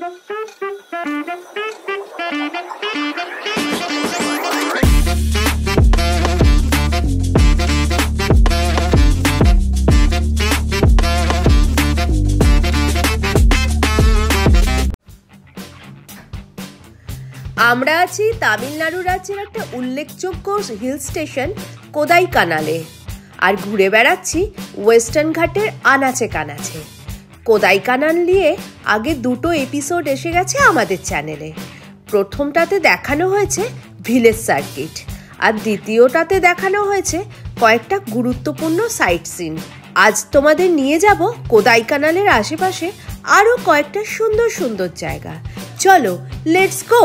আমরা আছি তামিলনাড়ু রাজ্যের একটা উল্লেখযোগ্য হিল স্টেশন কোদাইকানালে, আর ঘুরে বেড়াচ্ছি ওয়েস্টার্ন ঘাটের আনাচে কানাচে। কোদাইকানাল নিয়ে আগে 2টো এপিসোড এসে গেছে আমাদের চ্যানেলে। প্রথমটাতে দেখানো হয়েছে ভিলেজ সার্কিট, আর দ্বিতীয়টাতে দেখানো হয়েছে কয়েকটা গুরুত্বপূর্ণ সাইট সিন। আজ তোমাদের নিয়ে যাব কোদাইকানালের আশেপাশে আরও কয়েকটা সুন্দর সুন্দর জায়গা। চলো, লেটস গো।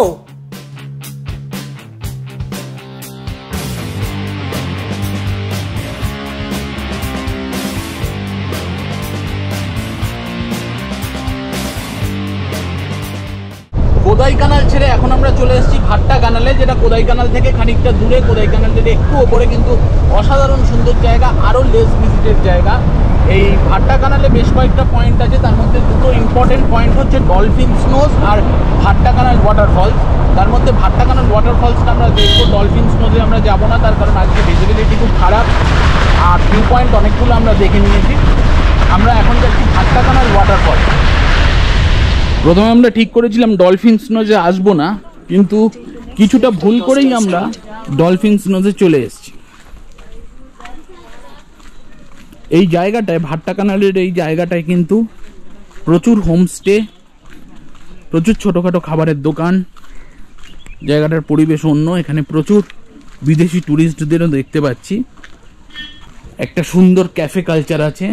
কোদাইকানাল ছেড়ে এখন আমরা চলে এসেছি ভাট্টাকানালে, যেটা কোদাইকানাল থেকে খানিকটা দূরে। কোদাইকানালের একটু ওপরে কিন্তু অসাধারণ সুন্দর জায়গা, আরও লেস ভিজিটেড জায়গা। এই ভাট্টাকানালে বেশ কয়েকটা পয়েন্ট আছে, তার মধ্যে 2টো ইম্পর্টেন্ট পয়েন্ট হচ্ছে ডলফিন স্নোজ আর ভাট্টাকানাল ওয়াটারফলস। তার মধ্যে ভাট্টাকানাল ওয়াটারফলসটা আমরা দেখবো, ডলফিন স্নোজে আমরা যাবো না, তার কারণ আজকে ভিজিবিলিটি খুব খারাপ আর ভিউ পয়েন্ট অনেকগুলো আমরা দেখে নিয়েছি। আমরা এখন যাচ্ছি ভাট্টাকানাল ওয়াটারফল। প্রথমে আমরা ঠিক করেছিলাম ডলফিন স্নোজে আসবো না, কিন্তু কিছুটা ভুল করেই আমরা ডলফিন স্নোজে চলে এসেছি। এই জায়গাটায়, ভাট্টাকানালের এই জায়গাটায় কিন্তু প্রচুর হোমস্টে, প্রচুর ছোটোখাটো খাবারের দোকান। জায়গাটার পরিবেশ অন্য, এখানে প্রচুর বিদেশি ট্যুরিস্টদেরও দেখতে পাচ্ছি। একটা সুন্দর ক্যাফে কালচার আছে।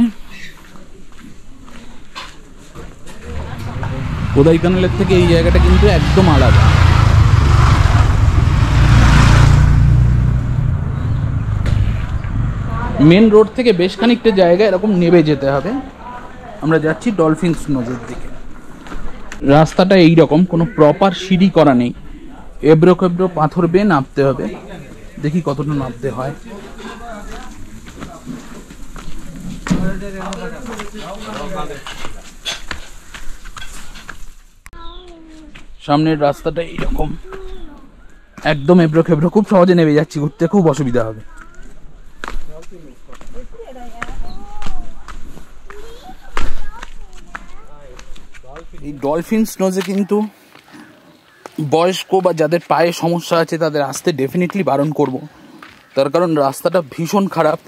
কোদাইকানালের থেকে এই জায়গাটা কিন্তু একদম আলাদা। মেন রোড থেকে বেশ খানিকটা জায়গা এরকম নেমে যেতে হবে। আমরা যাচ্ছি ডলফিন স্নোজের দিকে। রাস্তাটা এইরকম, কোনো প্রপার সিঁড়ি করা নেই, এবড়ো খেবড়ো পাথর বেয়ে নামতে হবে। দেখি কতটা নামতে হয়। সামনের রাস্তাটা এইরকম, একদম এবড়ো খেবড়ো, খুব সহজে নেমে যাচ্ছি, ঘুরতে খুব অসুবিধা হবে। এই ডলফিন স্নোজে কিন্তু বয়স্ক বা যাদের পায়ে সমস্যা আছে তাদের আসতে ডেফিনেটলি বারণ করব, তার কারণ রাস্তাটা ভীষণ খারাপ।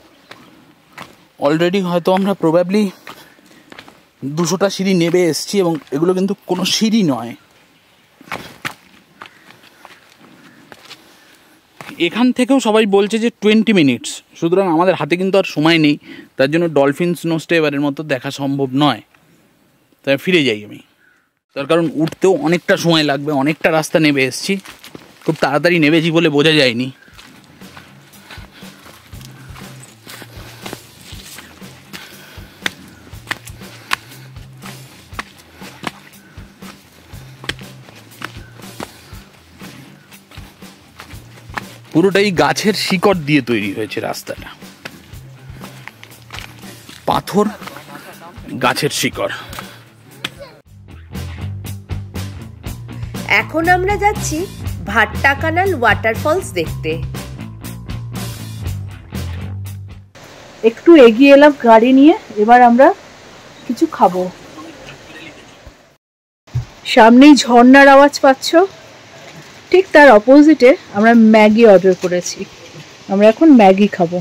অলরেডি হয়তো আমরা প্রবাবলি 200টা সিঁড়ি নেমে এসেছি, এবং এগুলো কিন্তু কোনো সিঁড়ি নয়। এখান থেকেও সবাই বলছে যে 20 মিনিটস, সুতরাং আমাদের হাতে কিন্তু আর সময় নেই, তার জন্য ডলফিন স্নোজটা এবারের মতো দেখা সম্ভব নয়। তাই ফিরে যাই আমি, তার কারণ উঠতেও অনেকটা সময় লাগবে। অনেকটা রাস্তা নেমে এসেছি, খুব তাড়াতাড়ি নেমেছি বলে বোঝা যায়নি। পুরোটাই গাছের শিকড় দিয়ে তৈরি হয়েছে রাস্তাটা, পাথর, গাছের শিকড়। এখন আমরা যাচ্ছি ভাট্টাকানাল ওয়াটারফলস দেখতে। একটু এগিয়ে এলাম গাড়ি নিয়ে, এবার আমরা কিছু খাবো। সামনেই ঝর্ণার আওয়াজ পাচ্ছ, ঠিক তার অপোজিটে আমরা ম্যাগি অর্ডার করেছি। আমরা এখন ম্যাগি খাবো।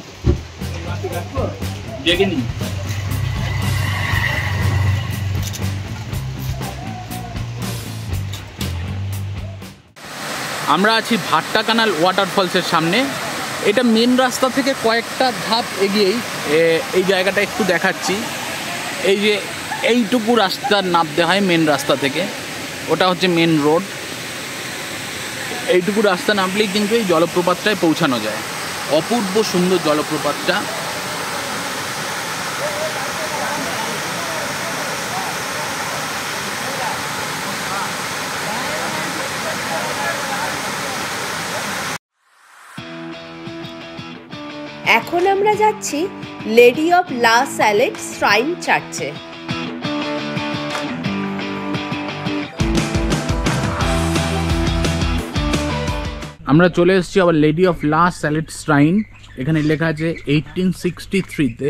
আমরা আছি ভাট্টাকানাল ওয়াটারফলসের সামনে। এটা মেন রাস্তা থেকে কয়েকটা ধাপ এগিয়েই এই জায়গাটা একটু দেখাচ্ছি। এই যে এইটুকু রাস্তার নামতে হয় মেন রাস্তা থেকে, ওটা হচ্ছে মেন রোড। এইটুকু রাস্তা নামলেই কিন্তু এই জলপ্রপাতটায় পৌঁছানো যায়। অপূর্ব সুন্দর জলপ্রপাতটা। এখন আমরা যাচ্ছি লেডি অফ লা স্যালেট শ্রাইন চার্চে। আমরা চলে এসেছি আবার লেডি অফ লা স্যালেট শ্রাইন। এখানে লেখা আছে 1863-তে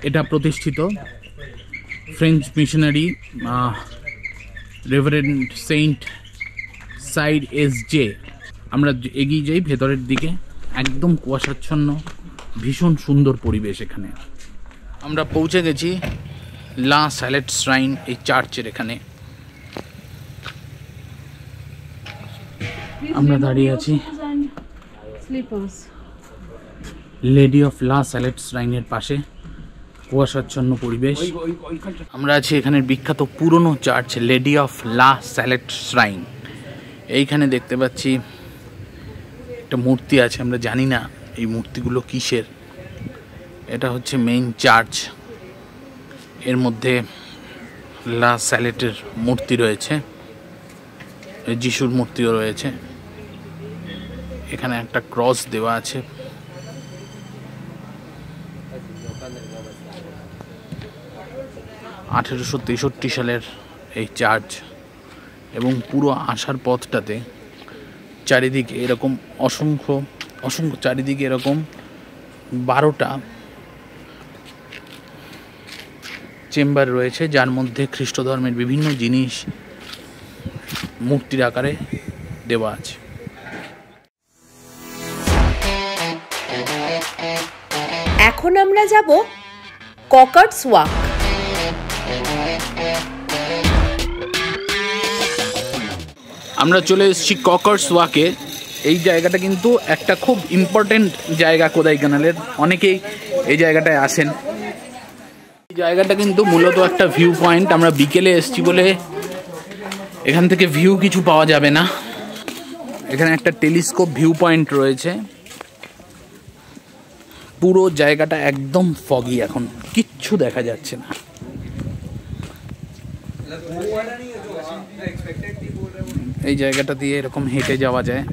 এটা প্রতিষ্ঠিত। ফ্রেঞ্চ মিশনারি রেভারেন্ড সেন্ট সাইড এস.জে। আমরা এগিয়ে যাই ভেতরের দিকে, একদম কুয়াশাচ্ছন্ন, ভীষণ সুন্দর পরিবেশ এখানে। আমরা পৌঁছে গেছি লা স্যালেট শ্রাইন, এই চার্চের এখানে আমরা দাঁড়িয়ে আছি লেডি অফ লা স্যালেট শ্রাইনের পাশে, কুয়াশাচ্ছন্ন পরিবেশ। আমরা আছি এখানের বিখ্যাত পুরনো চার্চ লেডি অফ লা স্যালেট শ্রাইন। এইখানে দেখতে পাচ্ছি একটা মূর্তি আছে, আমরা জানি না এই মূর্তিগুলো কিসের। এটা হচ্ছে মেইন চার্চ, এর মধ্যে লা স্যালেটের মূর্তি রয়েছে, যিশুর মূর্তিও রয়েছে। এখানে একটা ক্রস দেওয়া আছে। (1863) সালের এই চার্চ, এবং পুরো আসার পথটাতে চারিদিকে এরকম অসংখ্য চারিদিকে এরকম 12টা চেম্বার রয়েছে, যার মধ্যে খ্রিস্ট ধর্মের বিভিন্ন জিনিস মূর্তির আকারে দেওয়া আছে। এখন আমরা যাব ককার্স ওয়াক। আমরা চলে এসেছি ককার্স ওয়াকে। এই জায়গাটা কিন্তু একটা খুব ইম্পর্টেন্ট জায়গা কোদাইকানালের, অনেকেই এই জায়গাটায় আসেন। এই জায়গাটা কিন্তু মূলত একটা ভিউ পয়েন্ট। আমরা বিকেলে এসেছি বলে এখান থেকে ভিউ কিছু পাওয়া যাবে না। এখানে একটা টেলিস্কোপ ভিউ পয়েন্ট রয়েছে। পুরো জায়গাটা একদম ফগি, এখন কিচ্ছু দেখা যাচ্ছে না। এই জায়গাটা দিয়ে এরকম হেঁটে যাওয়া যায়।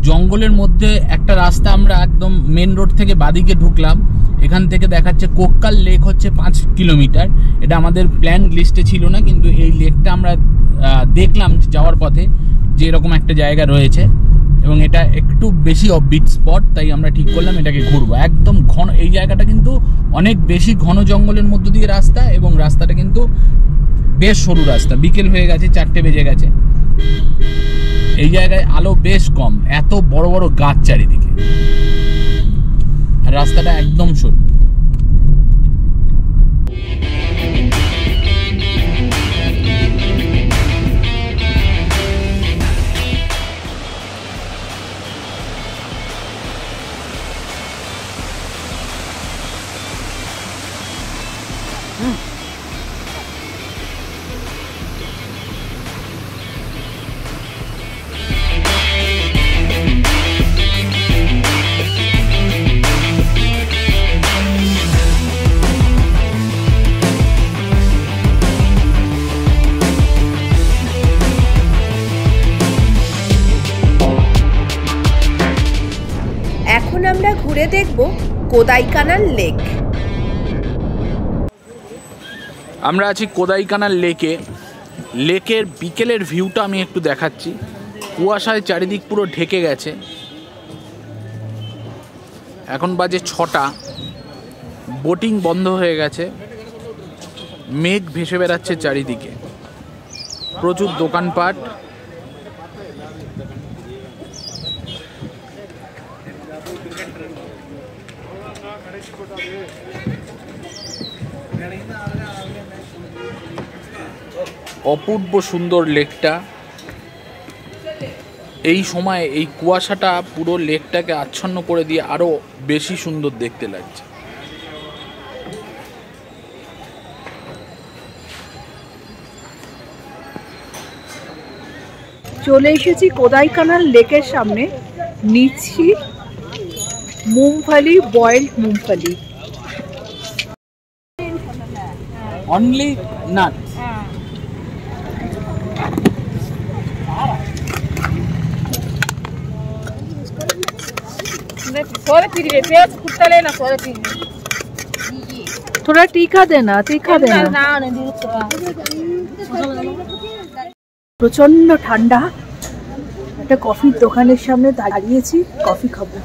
জঙ্গলের মধ্যে একটা রাস্তা, আমরা একদম মেন রোড থেকে বাদিকে ঢুকলাম। এখান থেকে দেখাচ্ছে কোক্কাল লেক হচ্ছে 5 কিলোমিটার। এটা আমাদের প্ল্যান লিস্টে ছিল না, কিন্তু এই লেকটা আমরা দেখলাম যাওয়ার পথে যে এরকম একটা জায়গা রয়েছে, এবং এটা একটু বেশি অফবিট স্পট, তাই আমরা ঠিক করলাম এটাকে ঘুরবো। একদম ঘন এই জায়গাটা, কিন্তু অনেক বেশি ঘন জঙ্গলের মধ্য দিয়ে রাস্তা, এবং রাস্তাটা কিন্তু বেশ সরু রাস্তা। বিকেল হয়ে গেছে, 4টে বেজে গেছে। এই জায়গায় আলো বেশ কম, এত বড় বড় গাছ চারিদিকে, আর রাস্তাটা একদম সরু। আমরা ঘুরে দেখব কোদাইকানাল লেক। আমরা আছি কোদাইকানাল লেকে। লেকের বিকেলের ভিউটা আমি একটু দেখাচ্ছি। কুয়াশায় চারিদিক পুরো ঢেকে গেছে। এখন বাজে 6টা, বোটিং বন্ধ হয়ে গেছে, মেঘ ভেসে বেড়াচ্ছে চারিদিকে, প্রচুর দোকানপাট। অপূর্ব সুন্দর লেকটা। এই সময় এই কুয়াশাটা পুরো লেকটাকে আচ্ছন্ন করে দিয়ে আরো বেশি সুন্দর দেখতে লাগছে। চলে এসেছি কোদাইকানাল লেকের সামনে। নিচ্ছি মুংফলি, বয়েলড মুংফলি। Only nut. थोड़ा तीखा देना প্রচন্ড ঠান্ডা, একটা কফির দোকানের সামনে দাঁড়িয়েছি, কফি খাবো।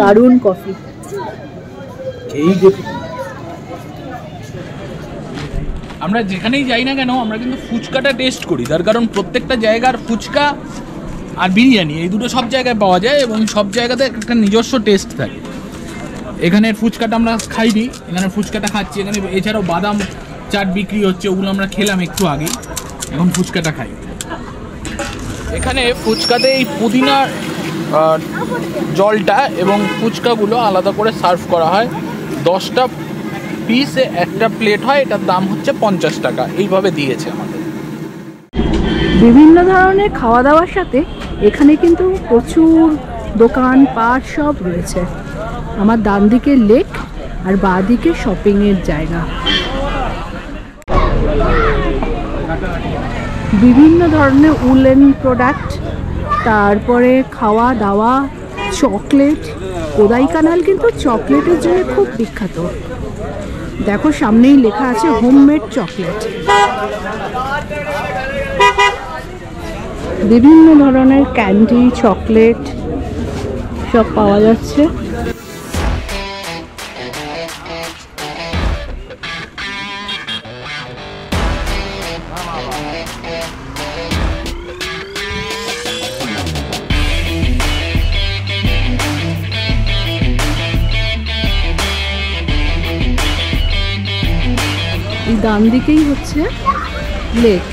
দারুণ কফি। আমরা যেখানেই যাই না কেন আমরা কিন্তু ফুচকাটা টেস্ট করি, তার কারণ প্রত্যেকটা জায়গার ফুচকা আর বিরিয়ানি এই দুটো সব জায়গায় পাওয়া যায় এবং সব জায়গাতে একটা নিজস্ব টেস্ট থাকে। এখানের ফুচকাটা আমরা খাইনি, এখানে ফুচকাটা খাচ্ছি। এখানে এছাড়াও বাদাম চাট বিক্রি হচ্ছে, ওগুলো আমরা খেলাম একটু আগে, এখন ফুচকাটা খাই। এখানে ফুচকাতে এই পুদিনার জলটা এবং ফুচকাগুলো আলাদা করে সার্ভ করা হয়। 10টা পিসে একটা প্লেট হয়, এটার দাম হচ্ছে 50 টাকা। এইভাবে দিয়েছে আমাদের। বিভিন্ন ধরনের খাওয়া দাওয়ার সাথে এখানে কিন্তু প্রচুর দোকান পাট সব রয়েছে। আমার ডান দিকে লেক আর বাঁ দিকে শপিং এর জায়গা। বিভিন্ন ধরনের উলেন প্রোডাক্ট, তারপরে খাওয়া দাওয়া, চকলেট। কোদাইকানাল কিন্তু চকলেটের জন্য খুব বিখ্যাত। দেখো সামনেই লেখা আছে হোমমেড চকলেট। বিভিন্ন ধরনের ক্যান্ডি, চকলেট সব পাওয়া যাচ্ছে। ডান দিকেই হচ্ছে লেক।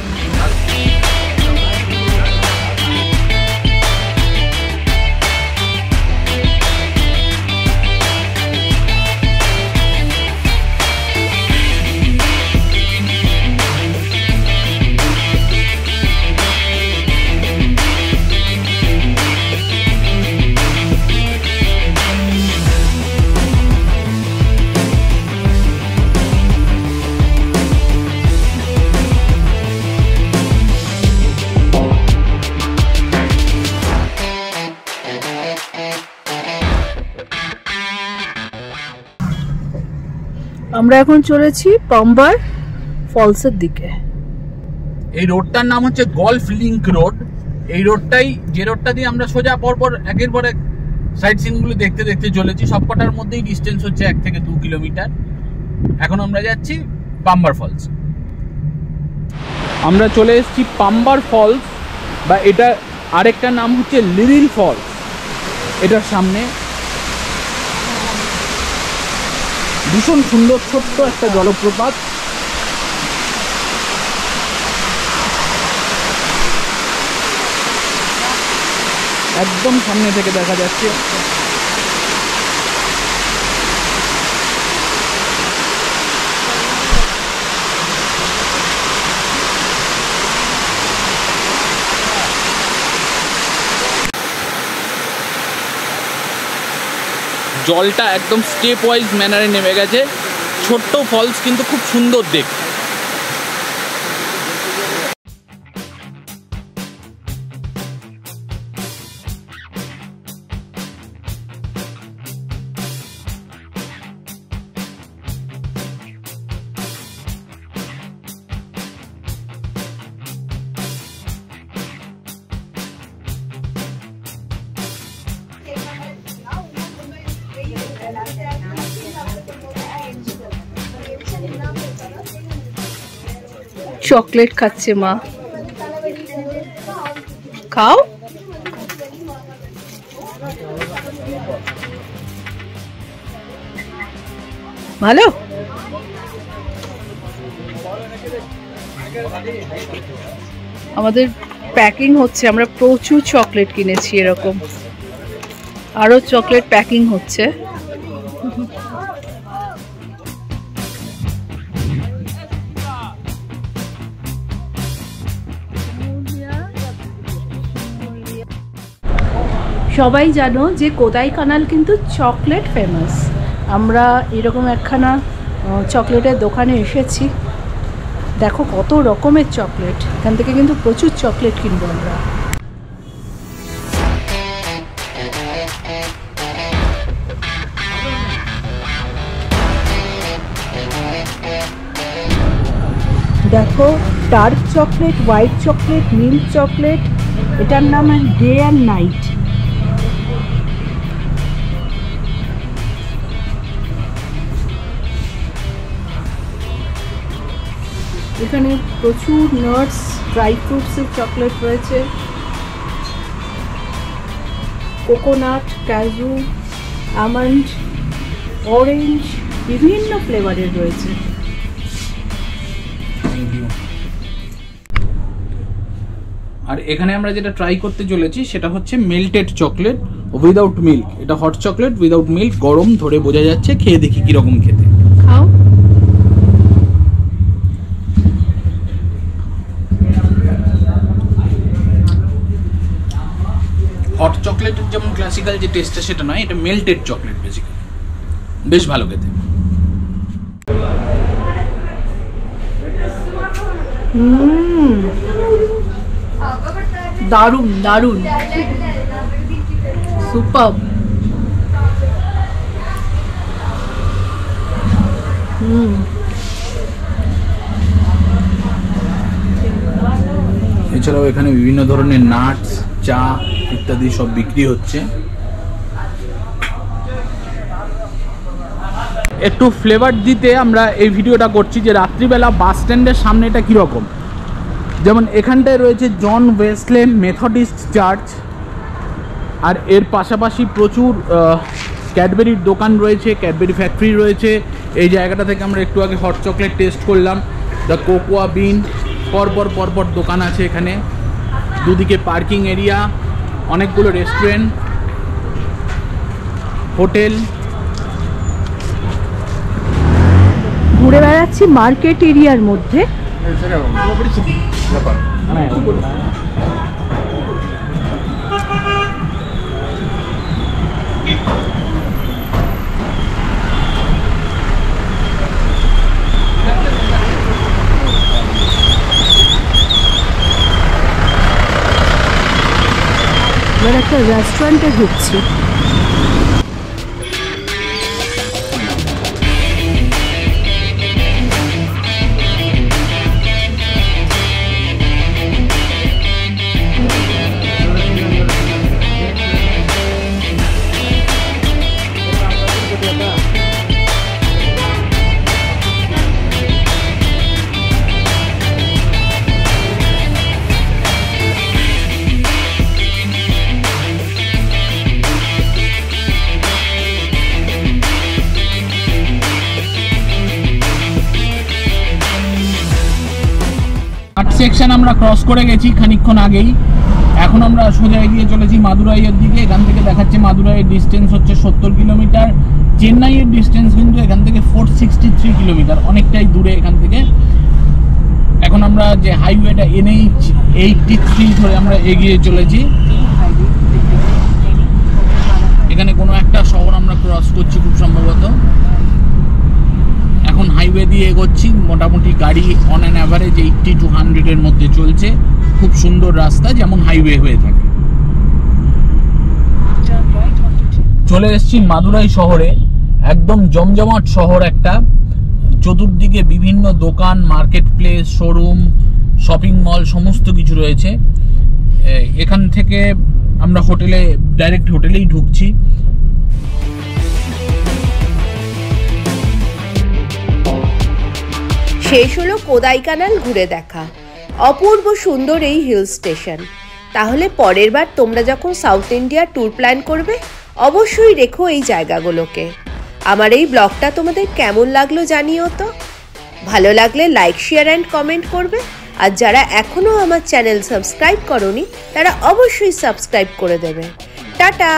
আমরা এখন চলেছি পাম্বার ফলসের দিকে। এই রোডটার নাম হচ্ছে গলফ লিংক রোড। এই রোডটাই, যে রোডটা দিয়ে আমরা সোজা পরপর একের পর এক সাইট সিনগুলো দেখতে দেখতে চলেছি। সবকটার মধ্যেই ডিস্টেন্স হচ্ছে 1 থেকে 2 কিলোমিটার। এখন আমরা যাচ্ছি পাম্বার ফলস। আমরা চলে এসেছি পাম্বার ফলস, বা এটা আরেকটা নাম হচ্ছে লিরিল ফলস। এটার সামনে ভীষণ সুন্দর ছোট্ট একটা জলপ্রপাত। একদম সামনে থেকে দেখা যাচ্ছে। জলটা একদম স্টেপ ওয়াইজ ম্যানারে নেমে গেছে। ছোট্ট ফলস কিন্তু খুব সুন্দর দেখতে। চকলেট খাচ্ছে মা, খাও। ভালো। আমাদের প্যাকিং হচ্ছে, আমরা প্রচুর চকলেট কিনেছি এরকম, আরো চকলেট প্যাকিং হচ্ছে। সবাই জানো যে কোদাইকানাল কিন্তু চকলেট ফেমাস। আমরা এরকম একখানা চকলেটের দোকানে এসেছি। দেখো কত রকমের চকলেট, এখান থেকে কিন্তু প্রচুর চকলেট কিনবো আমরা। দেখো dark chocolate, white chocolate, milk chocolate, এটার নাম ডে অ্যান্ড নাইট। এখানে প্রচুর নাটস, ড্রাই ফ্রুটসের চকলেট রয়েছে, কোকোনাট, ক্যাজু, আমন্ড, অরেঞ্জ, বিভিন্ন ফ্লেভারের রয়েছে। আর এখানে আমরা যেটা ট্রাই করতে চলেছি সেটা হচ্ছে মেল্টেড চকলেট উইদাউট মিল্ক। এটা হট চকলেট উইদাউট মিল্ক, গরম ধরে বোঝা যাচ্ছে। খেয়ে দেখি কিরকম খেতে। খাও। হট চকলেটের যেমন ক্লাসিক্যাল যে টেস্টটা সেটা নয়, এটা মেল্টেড চকলেট বেসিক্যালি। বেশ ভালো খেতে। দারুণ দারুণ, সুপার। এছাড়াও এখানে বিভিন্ন ধরনের নাটস, চা ইত্যাদি সব বিক্রি হচ্ছে। একটু ফ্লেভার দিতে আমরা এই ভিডিওটা করছি যে রাত্রিবেলা বাস স্ট্যান্ডের সামনে এটা কীরকম। যেমন এখানটায় রয়েছে জন ওয়েসলে মেথডিস্ট চার্চ, আর এর পাশাপাশি প্রচুর ক্যাডবেরির দোকান রয়েছে, ক্যাডবেরি ফ্যাক্টরি রয়েছে। এই জায়গাটা থেকে আমরা একটু আগে হট চকলেট টেস্ট করলাম। দ্য কোকোয়া বিন, পরপর দোকান আছে এখানে। দুদিকে পার্কিং এরিয়া, অনেকগুলো রেস্টুরেন্ট, হোটেল। ঘুরে বেড়াচ্ছি মার্কেট এরিয়ার মধ্যে। এবার একটা রেস্টুরেন্টে ঢুকছি। সেকশন আমরা ক্রস করে গেছি খানিকক্ষণ আগেই। এখন আমরা সোজা এগিয়ে চলেছি মাদুরাইয়ের দিকে। এখান থেকে দেখাচ্ছে মাদুরাইয়ের ডিস্টেন্স হচ্ছে 70 কিলোমিটার। চেন্নাইয়ের ডিস্টেন্স কিন্তু এখান থেকে 463 কিলোমিটার, অনেকটাই দূরে এখান থেকে। এখন আমরা যে হাইওয়েটা NH83 ধরে আমরা এগিয়ে চলেছি। এখানে কোনো একটা শহর আমরা ক্রস করছি খুব সম্ভবত। এখন হাইওয়ে দিয়ে এগোচ্ছি। মোটামুটি গাড়ি অন অ্যান অ্যাভারেজ 80 to 100 এর মধ্যে চলছে। খুব সুন্দর রাস্তা, যেমন হাইওয়ে হয়ে থাকে। চলে এসেছি মাদুরাই শহরে, একদম জমজমাট শহর একটা। চতুর্দিকে বিভিন্ন দোকান, market place, showroom, shopping mall সমস্ত কিছু রয়েছে। এখান থেকে আমরা ডাইরেক্ট হোটেলেই ঢুকছি। শেষ হলো কোদাইকানাল ঘুরে দেখা। অপূর্ব সুন্দর এই হিল স্টেশন। তাহলে পরের বার তোমরা যখন সাউথ ইন্ডিয়া ট্যুর প্ল্যান করবে অবশ্যই রেখো এই জায়গাগুলোকে। আমার এই ব্লগটা তোমাদের কেমন লাগলো জানিও তো। ভালো লাগলে লাইক, শেয়ার অ্যান্ড কমেন্ট করবে। আর যারা এখনও আমার চ্যানেল সাবস্ক্রাইব করোনি তারা অবশ্যই সাবস্ক্রাইব করে দেবে। টাটা।